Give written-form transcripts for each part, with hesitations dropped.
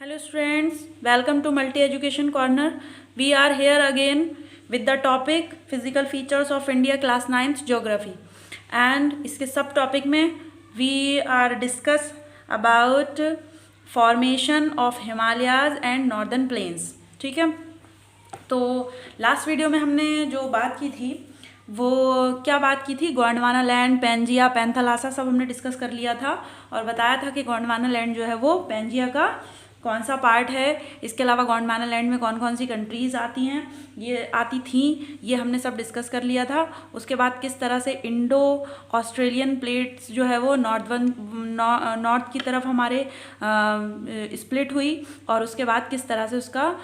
Hello students, welcome to Multi Education Corner. We are here again with the topic Physical Features of India Class 9th Geography. And इसके सब topic में we are discuss about formation of Himalayas and Northern Plains. ठीक है, तो last video में हमने जो बात की थी वो क्या बात की थी, गोंडवाना लैंड, पेंजिया, पैंथालासा सब हमने डिस्कस कर लिया था और बताया था कि गोंडवाना लैंड जो है वो पेंजिया का कौन सा पार्ट है। इसके अलावा गोंडवाना लैंड में कौन कौन सी कंट्रीज़ आती हैं, ये आती थी, ये हमने सब डिस्कस कर लिया था। उसके बाद किस तरह से इंडो ऑस्ट्रेलियन प्लेट्स जो है वो नॉर्थ की तरफ हमारे स्प्लिट हुई और उसके बाद किस तरह से उसका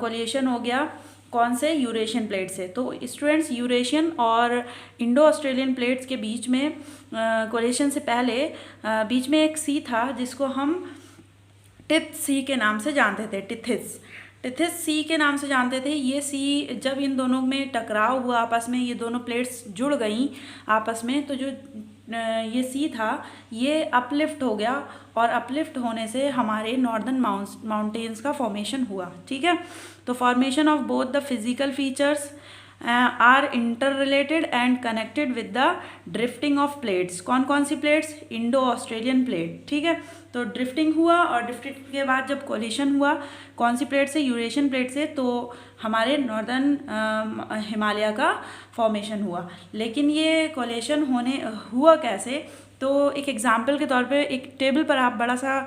कोलिएशन हो गया कौन से यूरेशियन प्लेट से। तो स्टूडेंट्स, यूरेशियन और इंडो ऑस्ट्रेलियन प्लेट्स के बीच में कोलिएशन से पहले बीच में एक सी था जिसको हम टिथ सी के नाम से जानते थे। टिथिस सी के नाम से जानते थे। ये सी जब इन दोनों में टकराव हुआ आपस में, ये दोनों प्लेट्स जुड़ गई आपस में, तो जो ये सी था ये अपलिफ्ट हो गया और अपलिफ्ट होने से हमारे नॉर्दर्न माउंटेन्स का फॉर्मेशन हुआ। ठीक है, तो formation of both the physical features are inter related and connected with the drifting of plates. कौन कौन सी प्लेट्स? Indo Australian plate. ठीक है, तो ड्रिफ्टिंग हुआ और ड्रिफ्टिंग के बाद जब कोलिशन हुआ कौन सी प्लेट से? यूरेशियन प्लेट से, तो हमारे नॉर्दर्न हिमालय का फॉर्मेशन हुआ। लेकिन ये कोलिशन हुआ कैसे? तो एक एग्जाम्पल के तौर पे एक टेबल पर आप बड़ा सा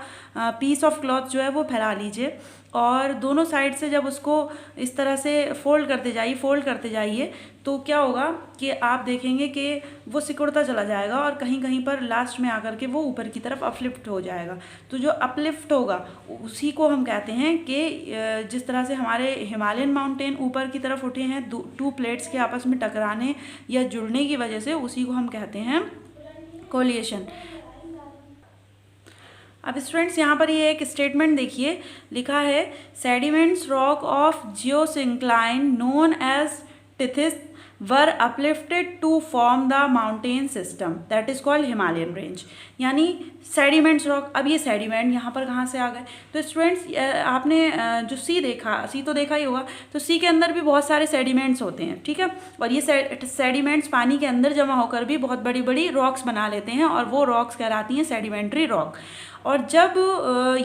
पीस ऑफ क्लॉथ जो है वो फैला लीजिए और दोनों साइड से जब उसको इस तरह से फोल्ड करते जाइए तो क्या होगा कि आप देखेंगे कि वो सिकुड़ता चला जाएगा और कहीं कहीं पर लास्ट में आकर के वो ऊपर की तरफ अपलिफ्ट हो जाएगा। तो जो अपलिफ्ट होगा उसी को हम कहते हैं कि जिस तरह से हमारे हिमालयन माउंटेन ऊपर की तरफ उठे हैं टू प्लेट्स के आपस में टकराने या जुड़ने की वजह से, उसी को हम कहते हैं कोलिएशन। अब स्टूडेंट्स यहाँ पर ये एक स्टेटमेंट देखिए, लिखा है sediments rock of geosyncline known as Tethys were uplifted to form the mountain system that is called Himalayan range. यानी सेडिमेंट्स रॉक, अब ये सेडिमेंट यहाँ पर कहाँ से आ गए? तो स्टूडेंट्स आपने जो सी तो देखा ही होगा, तो सी के अंदर भी बहुत सारे सेडिमेंट्स होते हैं। ठीक है, और ये सेडिमेंट्स पानी के अंदर जमा होकर भी बहुत बड़ी बड़ी रॉक्स बना लेते हैं और वो रॉक्स कहलाती हैं सेडिमेंट्री रॉक। और जब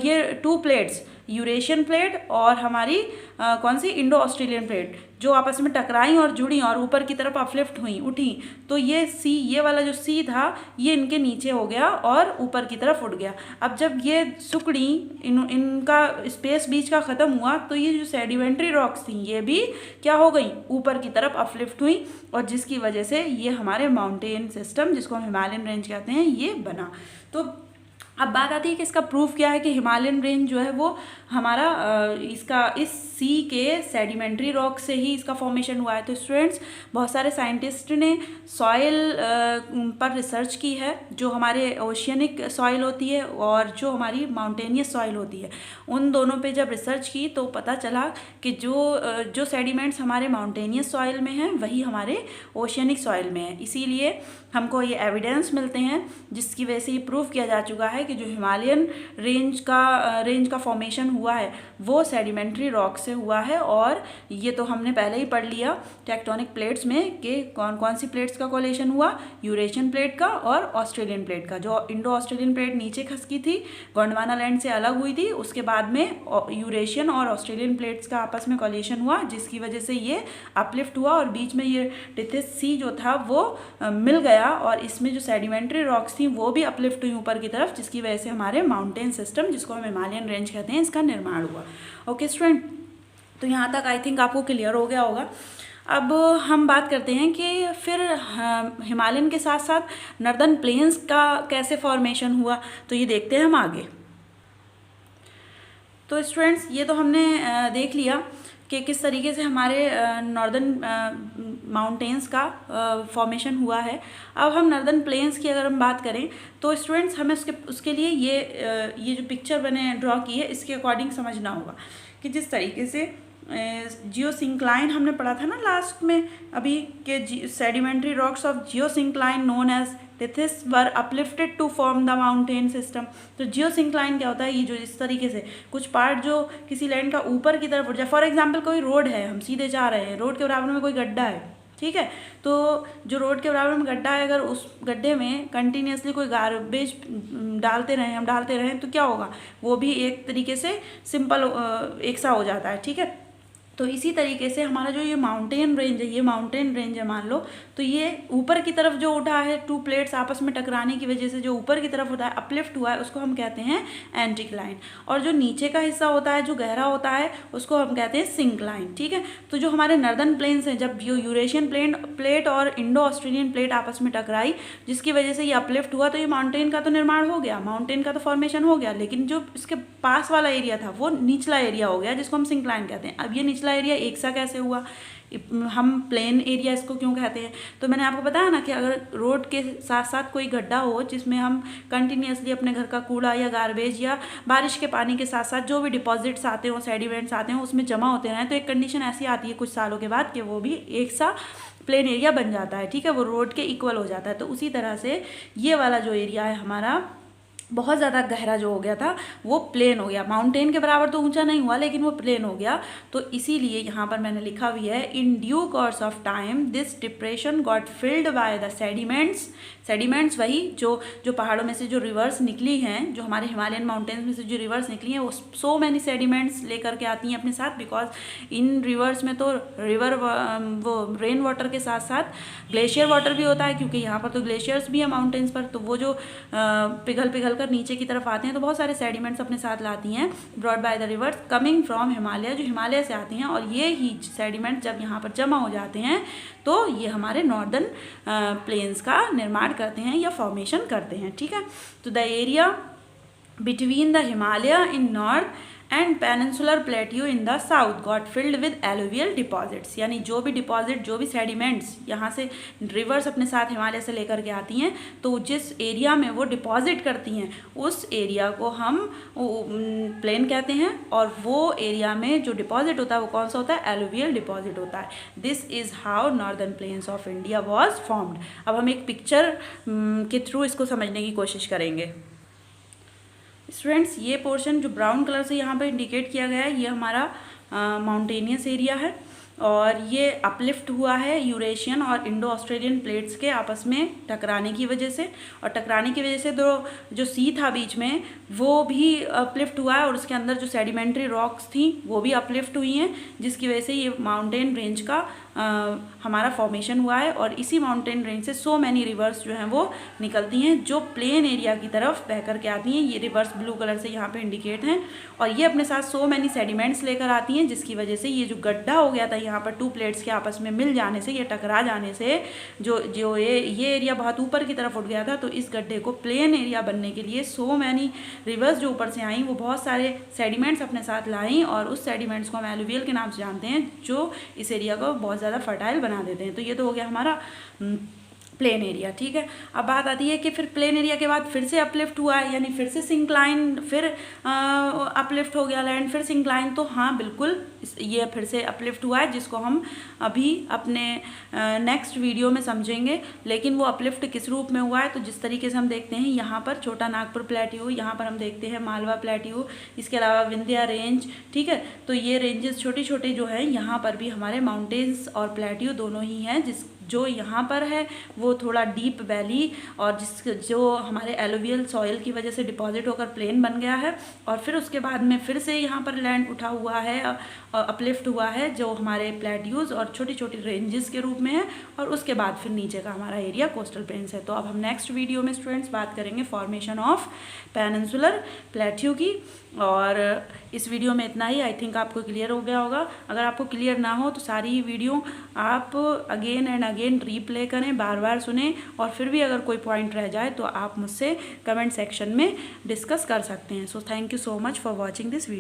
ये टू प्लेट्स, यूरेशियन प्लेट और हमारी कौन सी इंडो ऑस्ट्रेलियन प्लेट, जो आपस में टकराई और जुड़ी और ऊपर की तरफ अपलिफ्ट उठी, तो ये वाला जो सी था ये इनके नीचे हो गया और ऊपर की तरफ उठ गया। अब जब ये सुकड़ी इनका स्पेस बीच का ख़त्म हुआ तो ये जो सेडिमेंट्री रॉक्स थी ये भी क्या हो गई? ऊपर की तरफ अपलिफ्ट हुई और जिसकी वजह से ये हमारे माउंटेन सिस्टम, जिसको हम हिमालयन रेंज कहते हैं, ये बना। तो अब बात आती है कि इसका प्रूफ क्या है कि हिमालयन रेंज जो है वो हमारा इस सी के सेडिमेंट्री रॉक से ही इसका फॉर्मेशन हुआ है। तो स्टूडेंट्स, बहुत सारे साइंटिस्ट ने सॉइल पर रिसर्च की है, जो हमारे ओशियनिक सॉइल होती है और जो हमारी माउंटेनियस सॉइल होती है, उन दोनों पे जब रिसर्च की तो पता चला कि जो सेडिमेंट्स हमारे माउंटेनियस सॉइल में हैं वही हमारे ओशियनिक सॉइल में है। इसीलिए हमको ये एविडेंस मिलते हैं जिसकी वजह से ये प्रूव किया जा चुका है कि जो हिमालयन रेंज का फॉर्मेशन हुआ है वो सेडिमेंट्री रॉक से हुआ है। और ये तो हमने पहले ही पढ़ लिया टेक्टोनिक प्लेट्स में कि कौन कौन सी प्लेट्स का कोलिशन हुआ, यूरेशियन प्लेट का और ऑस्ट्रेलियन प्लेट का। जो इंडो ऑस्ट्रेलियन प्लेट नीचे खसकी थी, गोंडवाना लैंड से अलग हुई थी, उसके बाद में यूरेशियन और ऑस्ट्रेलियन प्लेट्स का आपस में कोलिशन हुआ जिसकी वजह से ये अपलिफ्ट हुआ और बीच में ये टिथिस सी जो था वो मिल गया और इसमें जो सेडिमेंट्री रॉक्स थी वो भी अपलिफ्ट हुई ऊपर की तरफ, जिसकी वजह से हमारे माउंटेन सिस्टम, जिसको हम हिमालयन रेंज कहते हैं, इसका निर्माण हुआ। ओके स्टूडेंट, तो यहाँ तक आई थिंक आपको क्लियर हो गया होगा। अब हम बात करते हैं कि फिर हिमालयन के साथ साथ नॉर्दर्न प्लेन्स का कैसे फॉर्मेशन हुआ, तो ये देखते हैं हम आगे। तो स्टूडेंट्स, ये तो हमने देख लिया कि किस तरीके से हमारे नॉर्दर्न माउंटेन्स का फॉर्मेशन हुआ है। अब हम नॉर्दर्न प्लेन्स की अगर हम बात करें तो स्टूडेंट्स हमें उसके लिए ये जो पिक्चर मैंने ड्रॉ की है इसके अकॉर्डिंग समझना होगा कि जिस तरीके से जियोसिंक्लाइन हमने पढ़ा था ना लास्ट में अभी, कि sedimentary rocks of geosyncline known as Tethys were uplifted to form the mountain system. तो जियोसिंक्लाइन क्या होता है, ये जो इस तरीके से कुछ पार्ट जो किसी लैंड का ऊपर की तरफ उठ जाए, फॉर एग्जाम्पल कोई रोड है, हम सीधे जा रहे हैं, रोड के बराबर में कोई गड्ढा है, ठीक है, तो जो रोड के बराबर में गड्ढा है, अगर उस गड्ढे में कंटिन्यूसली कोई गार्बेज डालते रहें तो क्या होगा, वो भी एक तरीके से सिंपल एक सा हो जाता है, ठीक है। तो इसी तरीके से हमारा जो ये माउंटेन रेंज है मान लो, तो ये ऊपर की तरफ जो उठा है, टू प्लेट्स आपस में टकराने की वजह से जो ऊपर की तरफ होता है, अपलिफ्ट हुआ है, उसको हम कहते हैं एंटीक्लाइन। और जो नीचे का हिस्सा होता है, जो गहरा होता है, उसको हम कहते हैं सिंक्लाइन, ठीक है। तो जो हमारे नॉर्दर्न प्लेन्स हैं, जब यूरेशियन प्लेट और इंडो ऑस्ट्रेलियन प्लेट आपस में टकराई, जिसकी वजह से ये अपलिफ्ट हुआ, तो ये माउंटेन का तो निर्माण हो गया, माउंटेन का तो फॉर्मेशन हो गया, लेकिन जो इसके पास वाला एरिया था वो निचला एरिया हो गया, जिसको हम सिंक्लाइन कहते हैं। अब ये निचला एरिया एक सा कैसे हुआ, हम प्लेन एरिया इसको क्यों कहते हैं, तो मैंने आपको बताया ना कि अगर रोड के साथ साथ कोई गड्ढा हो जिसमें हम कंटिन्यूसली अपने घर का कूड़ा या गार्बेज या बारिश के पानी के साथ साथ जो भी डिपॉजिट्स आते हो, सेडिमेंट्स आते हैं, उसमें जमा होते रहें, तो एक कंडीशन ऐसी आती है कुछ सालों के बाद कि वो भी एक सा प्लेन एरिया बन जाता है, ठीक है, वो रोड के इक्वल हो जाता है। तो उसी तरह से ये वाला जो एरिया है हमारा बहुत ज़्यादा गहरा जो हो गया था वो प्लेन हो गया, माउंटेन के बराबर तो ऊंचा नहीं हुआ लेकिन वो प्लेन हो गया। तो इसीलिए यहाँ पर मैंने लिखा भी है, in due course of time this depression got filled by the sediments वही जो पहाड़ों में से जो रिवर्स निकली हैं, जो हमारे हिमालयन माउंटेन्स में से जो रिवर्स निकली हैं, वो सो मैनी सेडिमेंट्स लेकर के आती हैं अपने साथ, बिकॉज इन रिवर्स में तो वो रेन वाटर के साथ साथ ग्लेशियर वाटर भी होता है, क्योंकि यहाँ पर तो ग्लेशियर्स भी हैं माउंटेन्स पर, तो वो जो पिघल कर नीचे की तरफ आते हैं, तो बहुत सारे सेडिमेंट्स अपने साथ लाती हैं, brought by the reverse coming from Himalaya, जो हिमालय से आती हैं, और ये ही सेडिमेंट जब यहाँ पर जमा हो जाते हैं तो ये हमारे नॉर्दर्न प्लेन्स का निर्माण करते हैं या फॉर्मेशन करते हैं, ठीक है। तो the area between the Himalaya in north and peninsular plateau in the south got filled with alluvial deposits, यानी जो भी डिपॉजिट, जो भी सेडिमेंट्स यहाँ से रिवर्स अपने साथ हिमालय से लेकर के आती हैं, तो जिस एरिया में वो डिपॉजिट करती हैं उस एरिया को हम प्लेन कहते हैं, और वो एरिया में जो डिपॉजिट होता है वो कौन सा होता है, एलुवियल डिपॉजिट होता है। This is how northern plains of India was formed. अब हम एक पिक्चर के थ्रू इसको समझने की कोशिश करेंगे। स्टूडेंट्स, ये पोर्शन जो ब्राउन कलर से यहाँ पे इंडिकेट किया गया है, ये हमारा माउंटेनियस एरिया है, और ये अपलिफ्ट हुआ है यूरेशियन और इंडो ऑस्ट्रेलियन प्लेट्स के आपस में टकराने की वजह से, और टकराने की वजह से जो सी था बीच में वो भी अपलिफ्ट हुआ है, और उसके अंदर जो सेडिमेंट्री रॉक्स थी वो भी अपलिफ्ट हुई हैं, जिसकी वजह से ये माउंटेन रेंज का हमारा फॉर्मेशन हुआ है। और इसी माउंटेन रेंज से सो मैनी रिवर्स जो हैं वो निकलती हैं, जो प्लेन एरिया की तरफ बह कर के आती हैं। ये रिवर्स ब्लू कलर से यहाँ पे इंडिकेट हैं, और ये अपने साथ सो मैनी सेडिमेंट्स लेकर आती हैं, जिसकी वजह से ये जो गड्ढा हो गया था यहाँ पर टू प्लेट्स के आपस में मिल जाने से, ये टकरा जाने से जो ये एरिया बहुत ऊपर की तरफ उठ गया था, तो इस गड्ढे को प्लेन एरिया बनने के लिए सो मैनी रिवर्स जो ऊपर से आई वो बहुत सारे सेडिमेंट्स अपने साथ लाई, और उस सेडिमेंट्स को हम एलुवियल के नाम से जानते हैं, जो इस एरिया को बहुत ज़्यादा फर्टाइल बना देते हैं। तो ये तो हो गया हमारा प्लेन एरिया, ठीक है। अब बात आती है कि फिर प्लेन एरिया के बाद फिर से अपलिफ्ट हुआ है, यानी फिर से सिंक्लाइन, फिर अपलिफ्ट हो गया लैंड, फिर सिंक्लाइन। तो हाँ बिल्कुल, ये फिर से अपलिफ्ट हुआ है, जिसको हम अभी अपने नेक्स्ट वीडियो में समझेंगे। लेकिन वो अपलिफ्ट किस रूप में हुआ है, तो जिस तरीके से हम देखते हैं यहाँ पर छोटा नागपुर प्लेट्यू, यहाँ पर हम देखते हैं मालवा प्लेट्यू, इसके अलावा विंध्या रेंज, ठीक है। तो ये रेंजेस छोटे छोटे जो हैं, यहाँ पर भी हमारे माउंटेन्स और प्लेट्यू दोनों ही हैं। जो यहाँ पर है वो थोड़ा डीप वैली, और जो हमारे एलुवियल सॉइल की वजह से डिपॉजिट होकर प्लेन बन गया है, और फिर उसके बाद में फिर से यहाँ पर लैंड उठा हुआ है, अपलिफ्ट हुआ है, जो हमारे प्लेट्यूज और छोटी छोटी रेंजेस के रूप में है, और उसके बाद फिर नीचे का हमारा एरिया कोस्टल प्लेन्स है। तो अब हम नेक्स्ट वीडियो में स्टूडेंट्स बात करेंगे फॉर्मेशन ऑफ पेनिनसुलर प्लेट्यू की, और इस वीडियो में इतना ही। आई थिंक आपको क्लियर हो गया होगा। अगर आपको क्लियर ना हो तो सारी वीडियो आप अगेन एंड अगेन रीप्ले करें, बार बार सुने, और फिर भी अगर कोई पॉइंट रह जाए तो आप मुझसे कमेंट सेक्शन में डिस्कस कर सकते हैं। So thank you so much for watching this video.